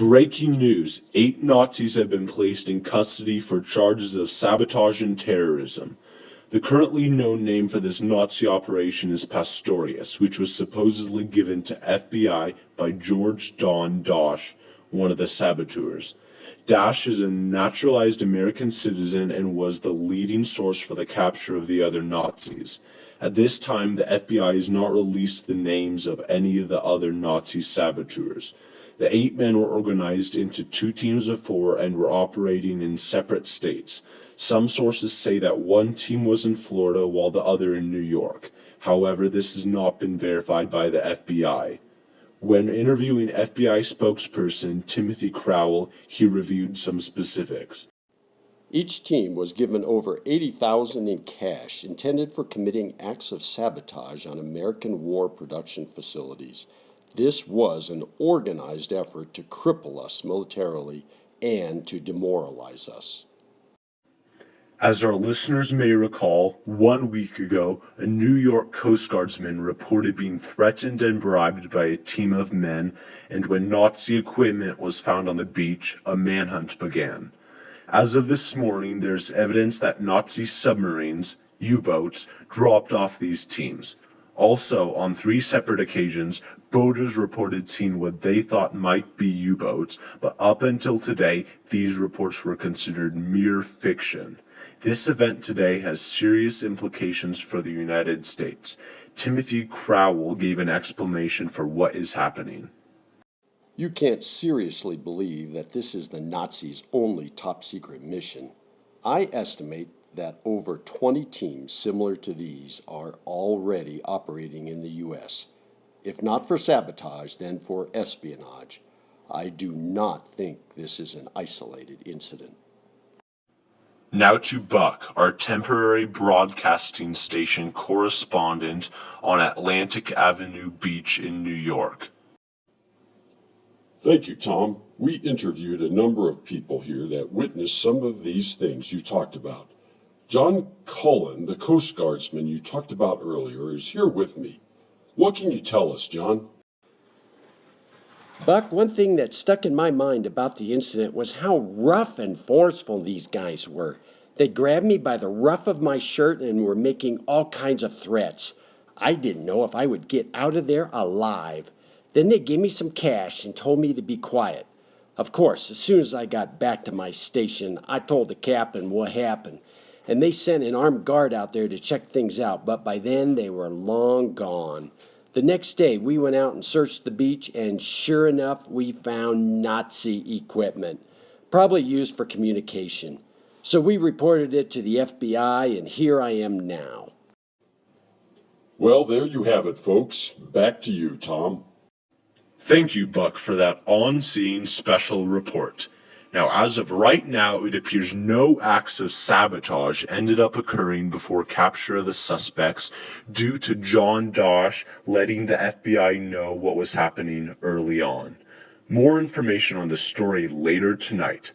Breaking news: 8 Nazis have been placed in custody for charges of sabotage and terrorism. The currently known name for this Nazi operation is Pastorius, which was supposedly given to FBI by George Don Dosh, one of the saboteurs. Dash is a naturalized American citizen and was the leading source for the capture of the other Nazis. At this time, the FBI has not released the names of any of the other Nazi saboteurs. The 8 men were organized into 2 teams of 4 and were operating in separate states. Some sources say that one team was in Florida while the other in New York. However, this has not been verified by the FBI. When interviewing FBI spokesperson Timothy Crowell, he reviewed some specifics. Each team was given over $80,000 in cash intended for committing acts of sabotage on American war production facilities. This was an organized effort to cripple us militarily and to demoralize us. As our listeners may recall, 1 week ago, a New York Coast Guardsman reported being threatened and bribed by a team of men, and when Nazi equipment was found on the beach, a manhunt began. As of this morning, there's evidence that Nazi submarines, U-boats, dropped off these teams. Also, on 3 separate occasions, boaters reported seeing what they thought might be U-boats, but up until today, these reports were considered mere fiction. This event today has serious implications for the United States. Timothy Crowell gave an explanation for what is happening. You can't seriously believe that this is the Nazis' only top-secret mission. I estimate that over 20 teams similar to these are already operating in the U.S. If not for sabotage, then for espionage. I do not think this is an isolated incident. Now to Buck, our temporary broadcasting station correspondent on Atlantic Avenue Beach in New York. Thank you, Tom. We interviewed a number of people here that witnessed some of these things you talked about. John Cullen, the Coast Guardsman you talked about earlier, is here with me. What can you tell us, John? Buck, one thing that stuck in my mind about the incident was how rough and forceful these guys were. They grabbed me by the ruff of my shirt and were making all kinds of threats. I didn't know if I would get out of there alive. Then they gave me some cash and told me to be quiet. Of course, as soon as I got back to my station, I told the captain what happened, and they sent an armed guard out there to check things out, but by then they were long gone. The next day, we went out and searched the beach, and sure enough, we found Nazi equipment, probably used for communication. So we reported it to the FBI, and here I am now. Well, there you have it, folks. Back to you, Tom. Thank you, Buck, for that on-scene special report. Now, as of right now, it appears no acts of sabotage ended up occurring before capture of the suspects due to John Dosh letting the FBI know what was happening early on. More information on the story later tonight.